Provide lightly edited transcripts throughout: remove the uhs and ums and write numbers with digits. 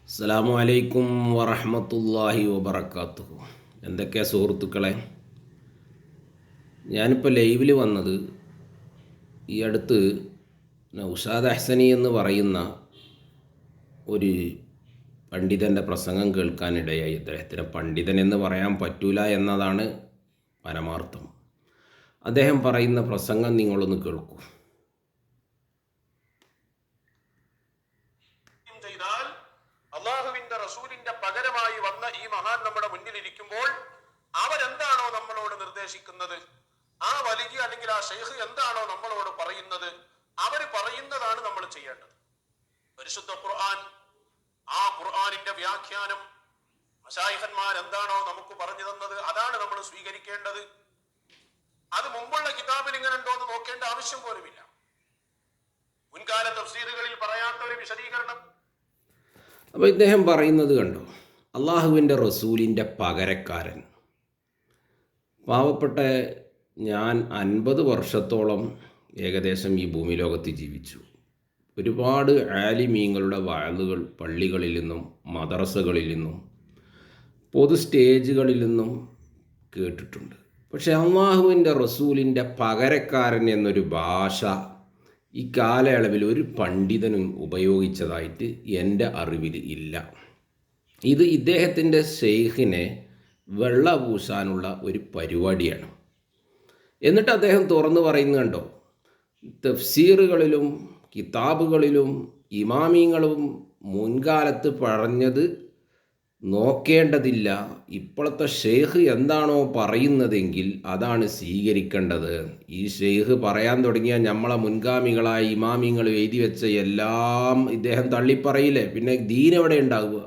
അസ്സലാമു അലൈക്കും വറഹ്മത്തുള്ളാഹി വബറകാതുഹു. എന്തൊക്കെയാ സുഹൃത്തുക്കളെ, ഞാനിപ്പോൾ ലൈവിൽ വന്നത് ഈ അടുത്ത് നൗഷാദ് അഹ്സനി എന്ന് പറയുന്ന ഒരു പണ്ഡിതൻ്റെ പ്രസംഗം കേൾക്കാനിടയായി. അദ്ദേഹത്തിന് പണ്ഡിതൻ എന്ന് പറയാൻ പറ്റൂല എന്നതാണ് പരമാർത്ഥം. അദ്ദേഹം പറയുന്ന പ്രസംഗം നിങ്ങളൊന്ന് കേൾക്കൂ. അള്ളാഹുവിന്റെ റസൂലിന്റെ പകരമായി വന്ന ഈ മഹാൻ നമ്മുടെ മുന്നിലിരിക്കുമ്പോൾ അവരെന്താണോ നമ്മളോട് നിർദ്ദേശിക്കുന്നത്, ആ വലിയ അല്ലെങ്കിൽ ആ ഷെയ്ഖ് എന്താണോ നമ്മളോട് പറയുന്നത്, അവർ പറയുന്നതാണ് നമ്മൾ ചെയ്യേണ്ടത്. പരിശുദ്ധ ഖുർആൻ, ആ ഖുർആനിന്റെ വ്യാഖ്യാനം മശായിഖന്മാർ എന്താണോ നമുക്ക് പറഞ്ഞു തന്നത് അതാണ് നമ്മൾ സ്വീകരിക്കേണ്ടത്. അത് മുമ്പുള്ള കിതാബിൽ ഇങ്ങനെ ഉണ്ടോ എന്ന് നോക്കേണ്ട ആവശ്യം പോലുമില്ല. മുൻകാല തഫ്സീറുകളിൽ പറയാത്ത ഒരു വിശദീകരണം. അപ്പോൾ ഇദ്ദേഹം പറയുന്നത് കണ്ടോ, അള്ളാഹുവിൻ്റെ റസൂലിൻ്റെ പകരക്കാരൻ. പാവപ്പെട്ട ഞാൻ 50 വർഷത്തോളം ഏകദേശം ഈ ഭൂമി ലോകത്ത് ജീവിച്ചു. ഒരുപാട് ആലിമീങ്ങളുടെ വഅളുകൾ പള്ളികളിൽ നിന്നും മദ്രസകളിൽ നിന്നും പൊതു സ്റ്റേജുകളിൽ നിന്നും കേട്ടിട്ടുണ്ട്. പക്ഷേ അള്ളാഹുവിൻ്റെ റസൂലിൻ്റെ പകരക്കാരൻ എന്നൊരു ഭാഷ ഈ കാലയളവിൽ ഒരു പണ്ഡിതനും ഉപയോഗിച്ചതായിട്ട് എൻ്റെ അറിവിൽ ഇല്ല. ഇത് ഇദ്ദേഹത്തിൻ്റെ ഷെയ്ഖിനെ വെള്ള പൂശാനുള്ള ഒരു പരിപാടിയാണ്. എന്നിട്ട് അദ്ദേഹം തുറന്നു പറയുന്നത് കണ്ടോ, തഫ്സീറുകളിലും കിതാബുകളിലും ഇമാമിങ്ങളും മുൻകാലത്ത് പറഞ്ഞത് നോക്കേണ്ടതില്ല, ഇപ്പോഴത്തെ ഷെയ്ഖ് എന്താണോ പറയുന്നതെങ്കിൽ അതാണ് സ്വീകരിക്കേണ്ടത്. ഈ ഷെയ്ഖ് പറയാൻ തുടങ്ങിയാൽ നമ്മളെ മുൻഗാമികളായ ഇമാമിങ്ങൾ എഴുതി വെച്ച എല്ലാം ഇദ്ദേഹം തള്ളിപ്പറയില്ലേ, പിന്നെ ദീൻ എവിടെ ഉണ്ടാവുക?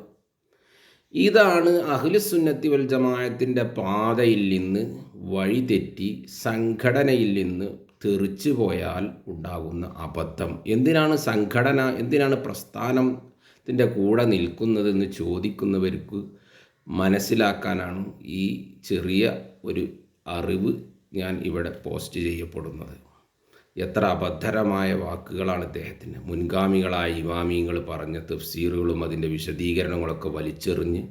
ഇതാണ് അഹ്ലുസുന്നത്തി വൽ ജമാഅത്തിൻ്റെ പാതയിൽ നിന്ന് വഴിതെറ്റി സംഘടനയിൽ നിന്ന് തെറിച്ചു പോയാൽ ഉണ്ടാകുന്ന അബദ്ധം. എന്തിനാണ് സംഘടന, എന്തിനാണ് പ്രസ്ഥാനത്തിൻ്റെ കൂടെ നിൽക്കുന്നതെന്ന് ചോദിക്കുന്നവർക്ക് മനസ്സിലാക്കാനാണ് ഈ ചെറിയ ഒരു അറിവ് ഞാൻ ഇവിടെ പോസ്റ്റ് ചെയ്യപ്പെടുന്നത്. എത്ര അബദ്ധരമായ വാക്കുകളാണ് ഇദ്ദേഹത്തിന്. മുൻഗാമികളായ ഇമാമിങ്ങൾ പറഞ്ഞ തഫ്സീറുകളും അതിൻ്റെ വിശദീകരണങ്ങളൊക്കെ വലിച്ചെറിഞ്ഞ്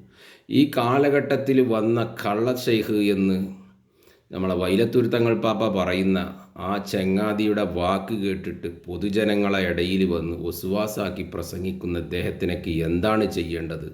ഈ കാലഘട്ടത്തിൽ വന്ന കള്ള ഷെയ്ഖ് എന്ന് നമ്മളെ വൈലത്തൂർ പാപ്പ പറയുന്ന ആ ചങ്ങാതിയുടെ വാക്ക് കേട്ടിട്ട് പൊതുജനങ്ങളെ ഇടയിൽ വന്ന് ഒസ്വാസാക്കി പ്രസംഗിക്കുന്ന അദ്ദേഹത്തിനൊക്കെ എന്താണ് ചെയ്യേണ്ടത്?